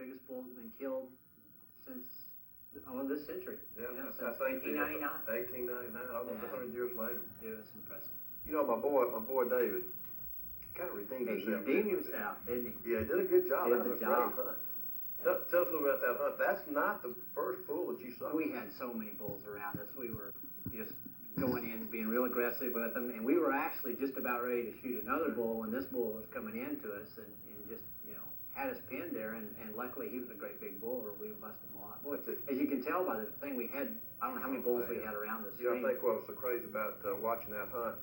biggest bulls have been killed since this century. Yeah, since I think 1899. 1899, almost 100 years later. Yeah, it's impressive. You know, my boy David kind of redeemed himself. He redeemed himself, didn't he? Yeah, he did a good job. Did That was the a great job. hunt. Tell us a little about that hunt. That's not the first bull that you saw. We had so many bulls around us. We were just going in, being real aggressive with them, and we were actually just about ready to shoot another bull when this bull was coming into us and just, had us pinned there, and luckily he was a great big bull, or we busted him a lot. Boy, as you can tell by the thing we had, I don't know how many bulls we had around us. I think what was so crazy about watching that hunt,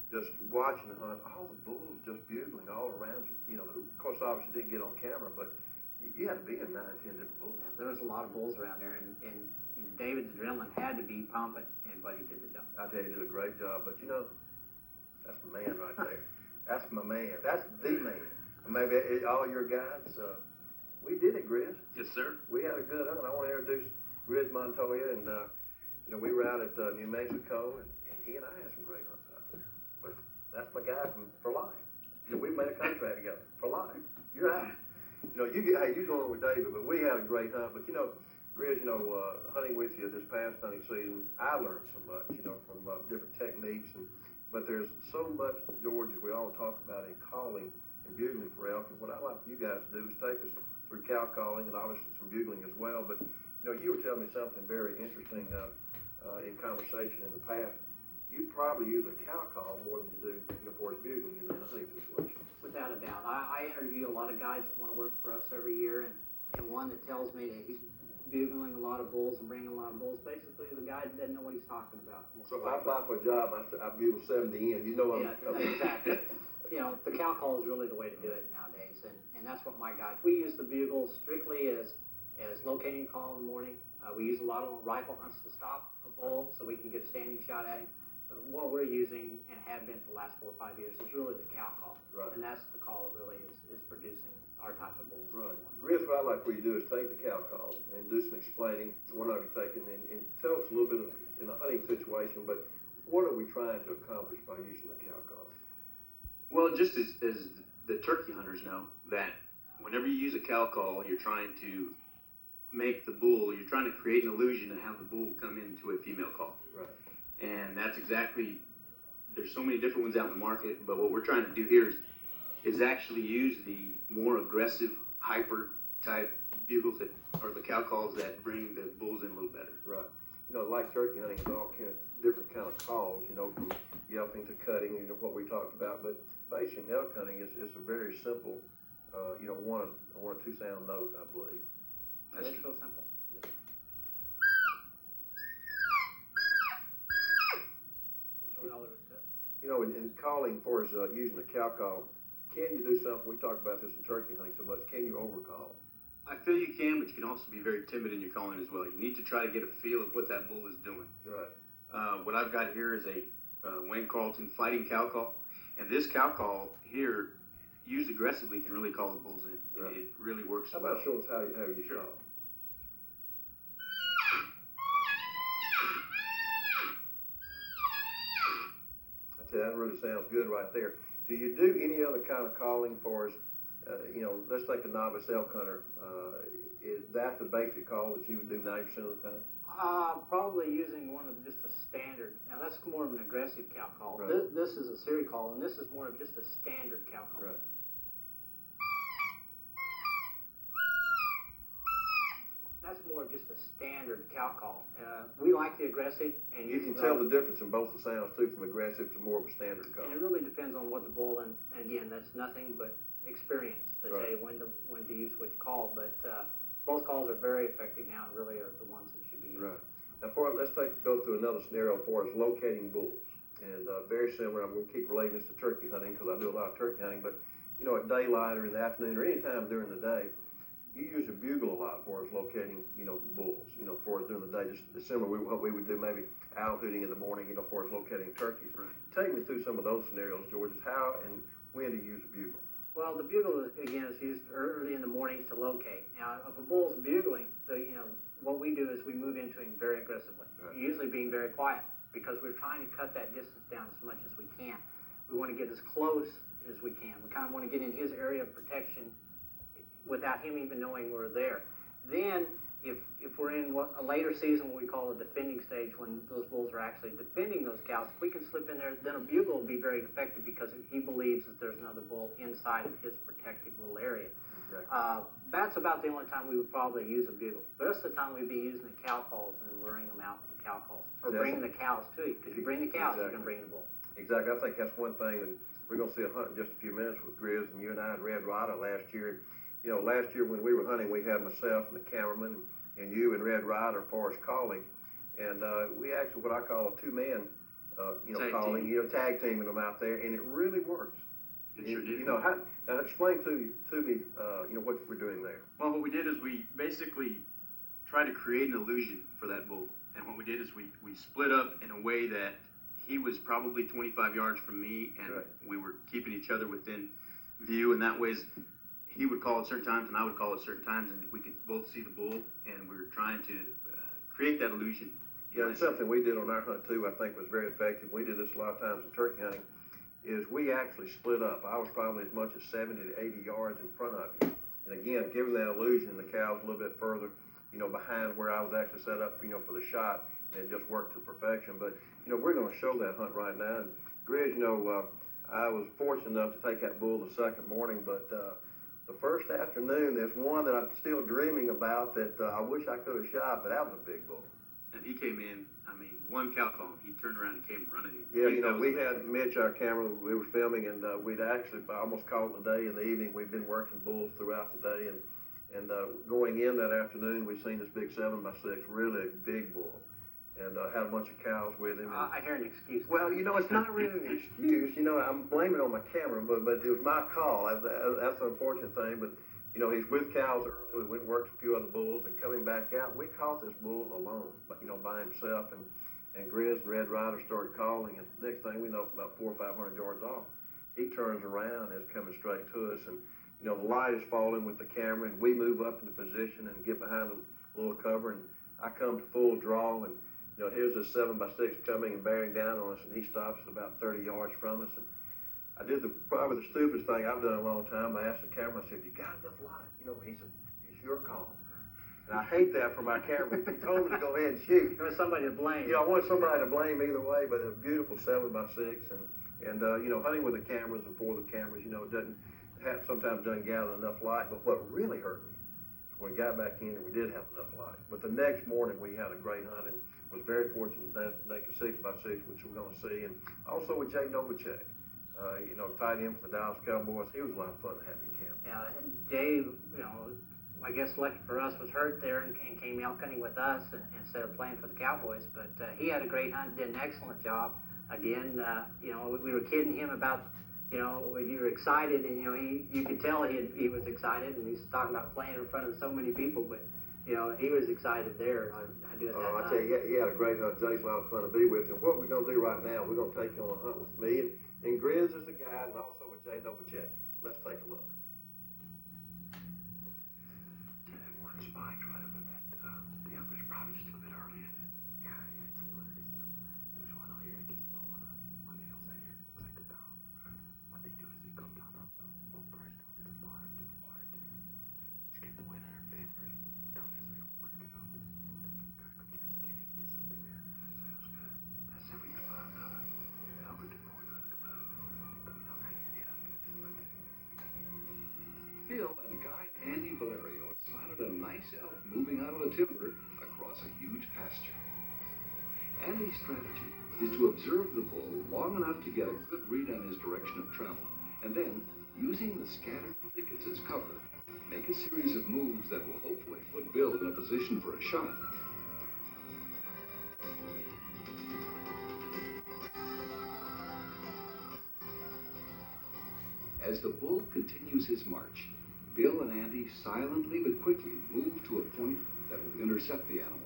just watching the hunt, all the bulls just bugling all around you. Of course, obviously didn't get on camera, but you had to be in 9, 10 different bulls. Yeah, there was a lot of bulls around there, and David's adrenaline had to be pumping, but he did the job. I tell you, he did a great job, but that's my man right there. That's my man. That's the man. Maybe all your guys, we did it, Grizz. Yes, sir. We had a good hunt. I want to introduce Grizz Montoya, and we were out at New Mexico, and he and I had some great hunts out there. But that's my guy for life. We made a contract together for life. You're out. You going with David, but we had a great hunt. But Grizz, hunting with you this past hunting season, I learned so much, from different techniques, but there's so much, George, as we all talk about in calling and bugling for elk. And what I'd like you guys to do is take us through cow calling and obviously some bugling as well. But you were telling me something very interesting in conversation in the past. You probably use a cow call more than you do for bugling in a hunting situation. Without a doubt. I interview a lot of guides that want to work for us every year, and one that tells me that he's bugling a lot of bulls and bringing a lot of bulls basically is a guy that doesn't know what he's talking about. So if I apply for a job, I bugle 70 in, exactly. The cow call is really the way to do it nowadays, and that's what my guides. We use the bugle strictly as locating call in the morning. We use a lot of rifle hunts to stop a bull so we can get a standing shot at him. But what we're using and have been for the last 4 or 5 years is really the cow call, right. And that's the call that really is producing our type of bulls. Right. Grizz, what I'd like for you to do is take the cow call and do some explaining. One of you taking and tell us a little bit in a hunting situation, but what are we trying to accomplish by using the cow call? Well, just as the turkey hunters know, that whenever you use a cow call, you're trying to make the bull, you're trying to create an illusion and have the bull come into a female call. Right. And that's exactly, there's so many different ones out in the market, but what we're trying to do here is actually use the more aggressive, hyper type bugles that are the cow calls that bring the bulls in a little better. Right. Like turkey hunting, it's all different kind of calls, from yelping to cutting, what we talked about. But basically, elk hunting is a very simple, one or two sound note, I believe. That's real simple. Yeah. That's really all there is to it. In calling for us using the cow call, can you do something? We talked about this in turkey hunting so much. Can you overcall? I feel you can, but you can also be very timid in your calling as well. You need to try to get a feel of what that bull is doing. Right. What I've got here is a Wayne Carlton fighting cow call, and this cow call here, used aggressively, can really call the bulls in. Right. It really works How well. about show us how you Sure. call? That really sounds good right there. Do you do any other kind of calling for us? Let's take a novice elk hunter. Is that the basic call that you would do 90% of the time? Probably using one of just a standard. Now that's more of an aggressive cow call. Right. This is a series call, and this is more of just a standard cow call. Right. That's more of just a standard cow call. We like the aggressive, and You can tell the difference in both the sounds too, from aggressive to more of a standard call. And it really depends on what the bull, and again, that's nothing but experience to tell you when to use which call. But both calls are very effective now, and really are the ones that should be used. Right. Now, let's go through another scenario for us, locating bulls, and very similar. I'm going to keep relating this to turkey hunting because I do a lot of turkey hunting. But at daylight or in the afternoon or any time during the day, you use a bugle a lot for us locating, the bulls, for us during the day. Just similar to what we would do maybe owl hooting in the morning, for us locating turkeys. Right. Take me through some of those scenarios, George. How and when to use a bugle. Well, the bugle, again, is used early in the mornings to locate. Now, if a bull's bugling, what we do is we move into him very aggressively, Right. usually being very quiet, because we're trying to cut that distance down as much as we can. We want to get as close as we can. We kind of want to get in his area of protection without him even knowing we're there. Then, if we're in a later season, what we call a defending stage, when those bulls are actually defending those cows, if we can slip in there, then a bugle will be very effective because he believes that there's another bull inside of his protected little area. Exactly. That's about the only time we would probably use a bugle. The rest of the time we'd be using the cow calls and luring them out with the cow calls, or bringing the cows to you, because you bring the cows, you can bring the bull. Exactly. I think that's one thing, and we're going to see a hunt in just a few minutes with Grizz and you and I and Red Rider last year. You know, last year when we were hunting, we had myself and the cameraman and you and Red Rider for us calling, and we actually what I call a two-man, calling, tag teaming them out there, and it really works. It sure did. You know, now explain to me, what we're doing there. Well, what we did is we basically tried to create an illusion for that bull. And what we did is we split up in a way that he was probably 25 yards from me, and we were keeping each other within view. And that way, he would call at certain times, and I would call at certain times, and we could both see the bull. And we were trying to create that illusion. Yeah, and something we did on our hunt too, I think was very effective. We did this a lot of times in turkey hunting. Is we actually split up. I was probably as much as 70 to 80 yards in front of you. And again, giving that illusion, the cow's a little bit further, behind where I was actually set up, for the shot, and it just worked to perfection. But, we're going to show that hunt right now. And Grizz, I was fortunate enough to take that bull the second morning, but the first afternoon, there's one that I'm still dreaming about that I wish I could have shot, but that was a big bull. And he came in, one cow call, he turned around and came running in. Yeah, we had Mitch, our camera, we were filming, and we'd actually almost called it a day in the evening. We'd been working bulls throughout the day, and going in that afternoon, we seen this big 7x6, really a big bull, and had a bunch of cows with him. I hear an excuse. Well, it's not really an excuse. I'm blaming it on my camera, but it was my call. That's the unfortunate thing, but he's with cows early. We went and worked a few other bulls, and coming back out, we caught this bull alone, by himself, and Grizz and Red Rider started calling, and next thing we know, about 400 or 500 yards off, he turns around and is coming straight to us, and the light is falling with the camera, and we move up into position and get behind a little cover, and I come to full draw, and here's this 7x6 coming and bearing down on us, and he stops at about 30 yards from us, and I did probably the stupidest thing I've done in a long time. I asked the camera, I said, "You got enough light?" He said, "It's your call." And I hate that for my camera. He told me to go ahead and shoot. There was somebody to blame. I want somebody to blame either way, but a beautiful 7x6, and hunting with the cameras and for the cameras, sometimes doesn't gather enough light. But what really hurt me is when we got back in and we did have enough light. But the next morning we had a great hunt and was very fortunate to make a 6x6, which we're going to see, and also with Jay Novacek. Tied in for the Dallas Cowboys. He was a lot of fun to have in camp. Yeah, and Dave, I guess lucky for us, was hurt there and came elk hunting with us instead of playing for the Cowboys. But he had a great hunt, did an excellent job. Again, we were kidding him about, you were excited, and you could tell he was excited, and he's talking about playing in front of so many people. But he was excited there. I tell you, he had a great hunt. Jay's a lot of fun to be with him. What we're going to do right now, we're going to take you on a hunt with me and Grizz is the guide, and also with Jay Novacek. Let's take a look. That one spike's right up in that. The other's probably just a little bit early in it. Yeah, it's a little early still. There's one out here. It gets pulling on the hillside here. Looks like a cow. What they do is they come down off the boat first, down to the bottom, to the water. Just get the wind in our favor. Down as we work it up. Just get it. Get something there. That sounds good. That's if we can find another. Yeah, we can more than Bill and guide Andy Valerio spotted a nice elk moving out of the timber across a huge pasture. Andy's strategy is to observe the bull long enough to get a good read on his direction of travel, and then, using the scattered thickets as cover, make a series of moves that will hopefully put Bill in a position for a shot. As the bull continues his march, Bill and Andy silently but quickly move to a point that will intercept the animal.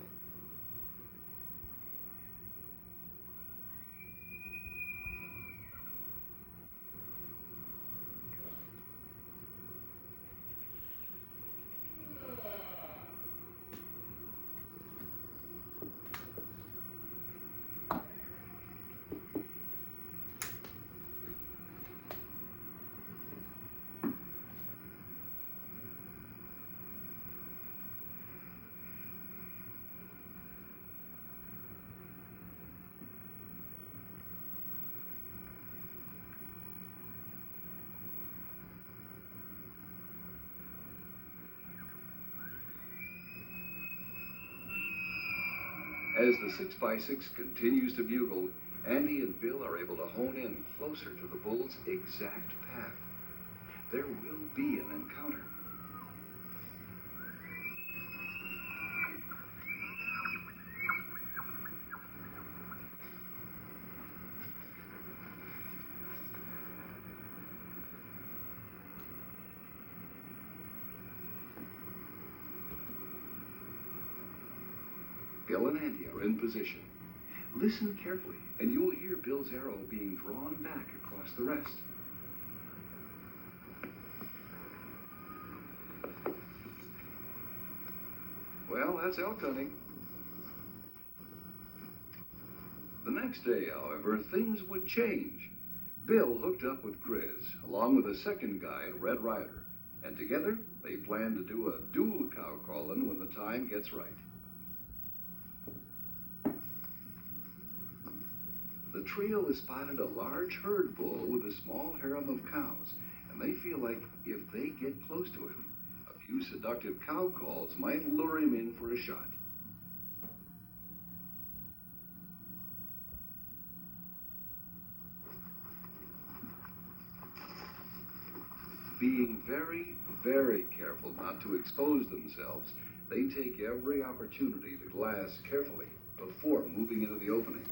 As the 6x6 continues to bugle, Andy and Bill are able to hone in closer to the bull's exact path. There will be an encounter. Bill and Andy are in position. Listen carefully, and you'll hear Bill's arrow being drawn back across the rest. Well, that's elk hunting. The next day, however, things would change. Bill hooked up with Grizz, along with a second guy, Red Ryder, and together they plan to do a dual cow calling when the time gets right. The trio has spotted a large herd bull with a small harem of cows, and they feel like if they get close to him, a few seductive cow calls might lure him in for a shot. Being very, very careful not to expose themselves, they take every opportunity to glass carefully before moving into the opening.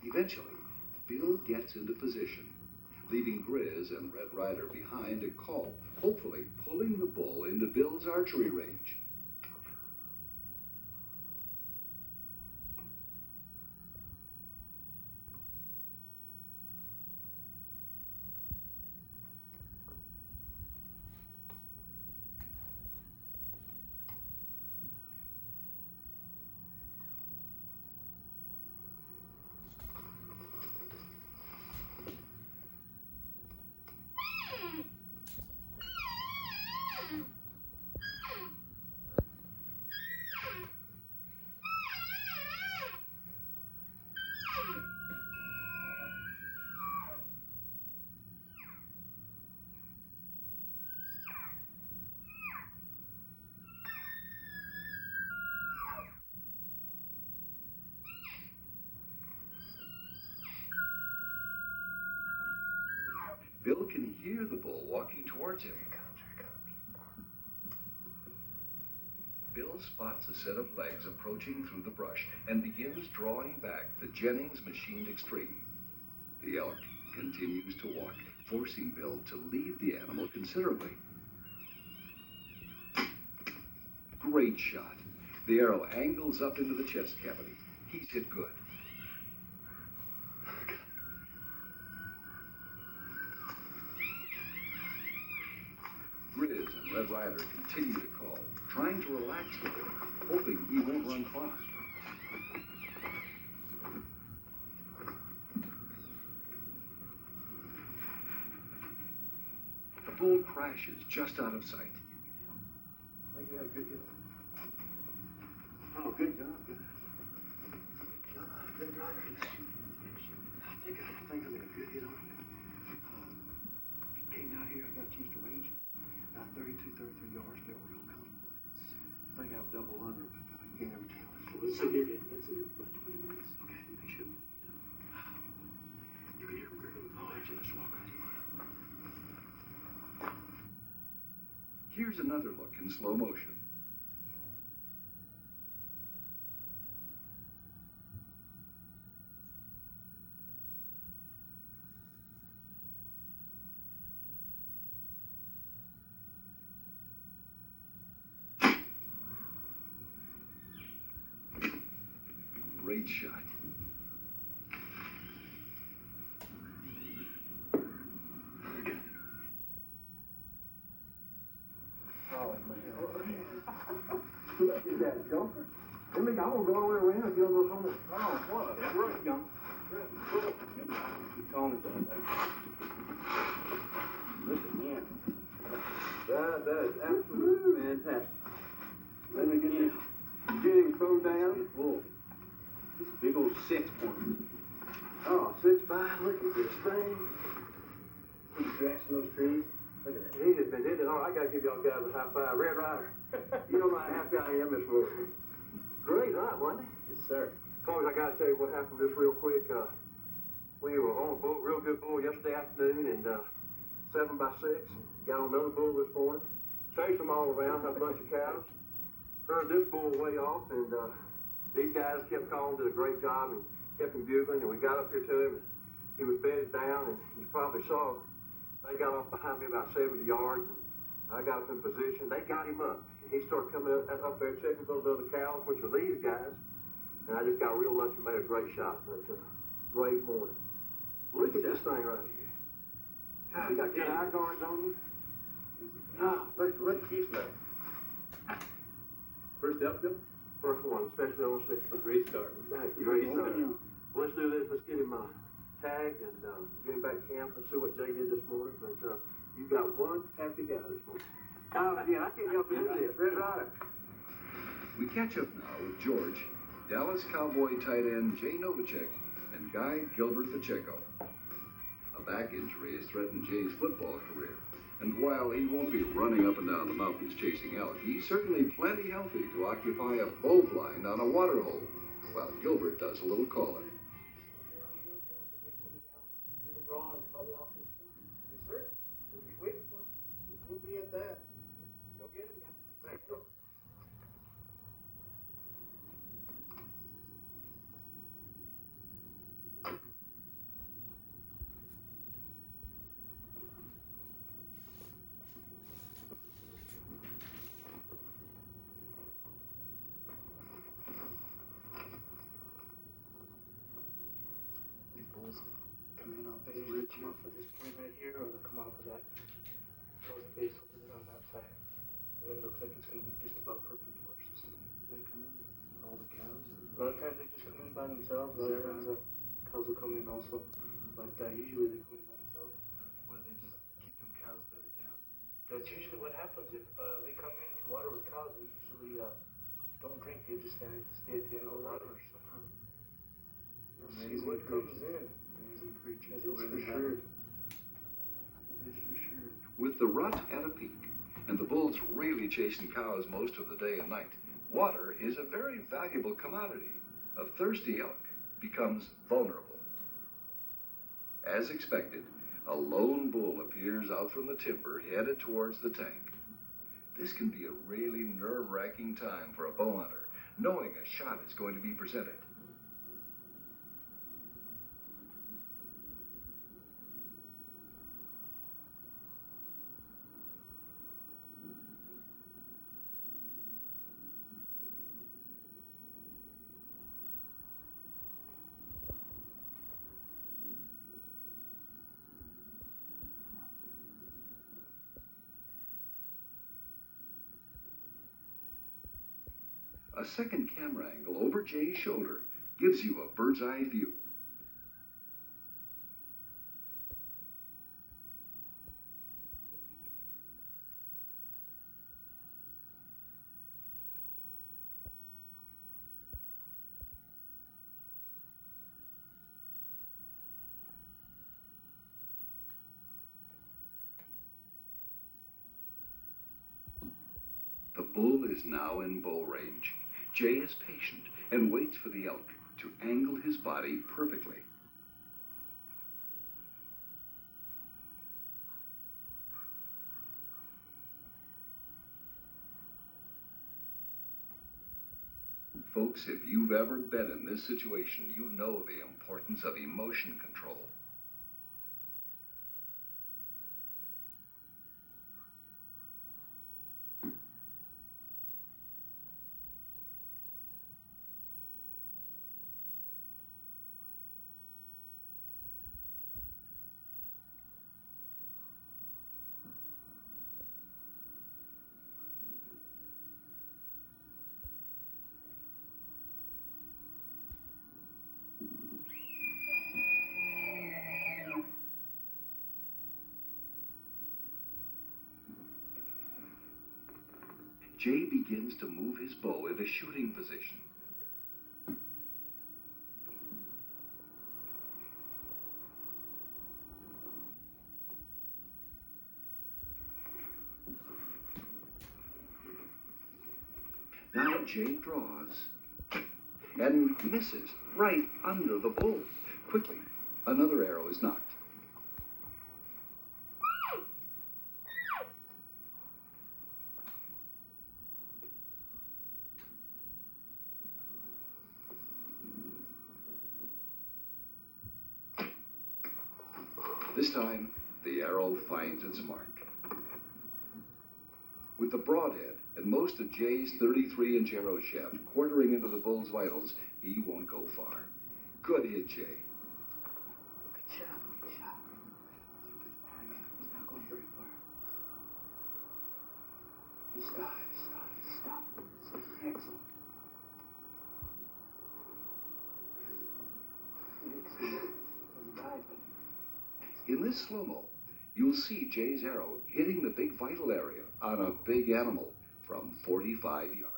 Eventually, Bill gets into position, leaving Grizz and Red Ryder behind to call, hopefully pulling the bull into Bill's archery range. Bill can hear the bull walking towards him. Bill spots a set of legs approaching through the brush and begins drawing back the Jennings machined extreme. The elk continues to walk, forcing Bill to lead the animal considerably. Great shot. The arrow angles up into the chest cavity. He's hit good. Grizz and Red Ryder continue to call, trying to relax the bull, hoping he won't run far. The bull crashes just out of sight. I think you had a good hit on it. Oh, good job, guys. Red Ryder. I think I made a good hit on it. Came out here, I got a chance to range it. About 32, 33 yards, felt real comfortable. I think I have double under, but you can't ever tell. Let's see here for about 20 minutes. Okay, they should. You can hear them grilling. Oh, actually, let's walk right here. Here's another look in slow motion. great shot. Oh, man. Is that a junker? I'm gonna go all the way around and get on those horns. Oh, what a great jump. You told me that. Look again. That is absolutely fantastic. Let me get this jig thrown down. Whoa. It's a big old 6-point. Oh, 6'5", look at this thing. He's scratching those trees. Look at that. He has been hitting hard. I gotta give y'all guys a high five. Red Rider. You know how happy I am this morning. Great hunt, wasn't it? Yes, sir. Folks, I gotta tell you what happened just real quick. We were on a bull, real good bull yesterday afternoon, and 7x6. Got on another bull this morning. Chased them all around, had a bunch of cows. Heard this bull way off, and these guys kept calling, did a great job, and kept him bugling, and we got up here to him. He was bedded down, and you probably saw they got off behind me about 70 yards, and I got up in position. They got him up. He started coming up there checking those other cows, which were these guys, and I just got real lucky and made a great shot. But great morning. Look at this thing right here. We got good eye guards on him. Oh, look at his nose. First uphill? First one, especially on 6. Great start. Great start. Well, let's do this. Let's get him tagged and get him back to camp. Let's see what Jay did this morning. But you got one happy guy this morning. Oh, yeah, I can't help you with this. Red Rider. We catch up now with George, Dallas Cowboy tight end Jay Novacek, and Guy Gilbert Pacheco. A back injury has threatened Jay's football career, and while he won't be running up and down the mountains chasing elk, he's certainly plenty healthy to occupy a bow blind on a water hole, while Gilbert does a little calling. Yes, sir. We'll be waiting for him. We'll be at that. Go get him. Thanks, bro. These bulls come in off this ridge, come off of this point right here, or they'll come off of that north base over there on that side. And it looks like it's going to be just about perpendicular. So they come in, all the cows? A lot of times they just come in by themselves. A lot of times cows will come in also. But usually they come in by themselves. Why they just keep them cows bedded down? That's usually what happens. If they come into water with cows, they usually don't drink. They just stay at the end of the water. So. See what comes in. Amazing creatures. That is for sure. That is for sure. With the rut at a peak, and the bulls really chasing cows most of the day and night, water is a very valuable commodity. A thirsty elk becomes vulnerable. As expected, a lone bull appears out from the timber headed towards the tank. This can be a really nerve-wracking time for a bow hunter, knowing a shot is going to be presented. A second camera angle over Jay's shoulder gives you a bird's eye view. The bull is now in bow range. Jay is patient and waits for the elk to angle his body perfectly. Folks, if you've ever been in this situation, you know the importance of emotion control. Jay begins to move his bow into shooting position. Now Jay draws and misses right under the bull. Quickly, another arrow is knocked. This time, the arrow finds its mark. With the broadhead and most of Jay's 33-inch arrow shaft quartering into the bull's vitals, he won't go far. Good hit, Jay. Good shot, good shot. He's not going very far. Stop. Excellent. In this slow-mo, you'll see Jay's arrow hitting the big vital area on a big animal from 45 yards.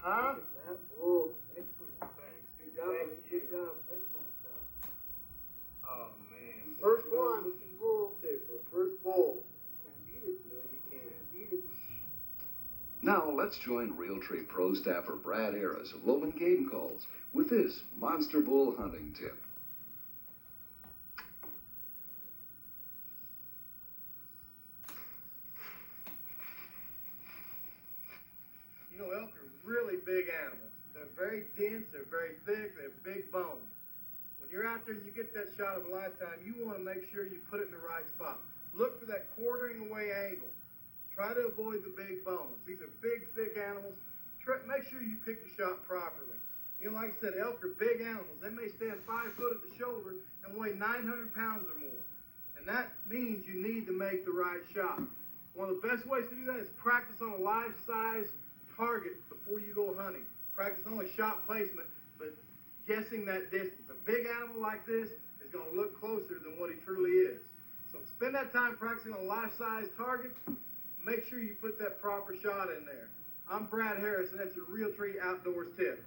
Huh? Oh, excellent. Thanks. Good job. Excellent stuff. Oh, man. First one. Bull taper. First bull. Can't beat it. No, you can't beat it. Now let's join Realtree Pro staffer Brad Harris of Loman Game Calls with this monster bull hunting tip. You know, elk are really big animals. They're very dense, they're very thick, they have big bones. When you're out there and you get that shot of a lifetime, you want to make sure you put it in the right spot. Look for that quartering away angle. Try to avoid the big bones. These are big, thick animals. Make sure you pick the shot properly. You know, like I said, elk are big animals. They may stand 5 foot at the shoulder and weigh 900 pounds or more. And that means you need to make the right shot. One of the best ways to do that is practice on a life-size target before you go hunting. Practice not only shot placement, but guessing that distance. A big animal like this is going to look closer than what he truly is. So spend that time practicing on a life-size target. Make sure you put that proper shot in there. I'm Brad Harris, and that's your Realtree Outdoors tip.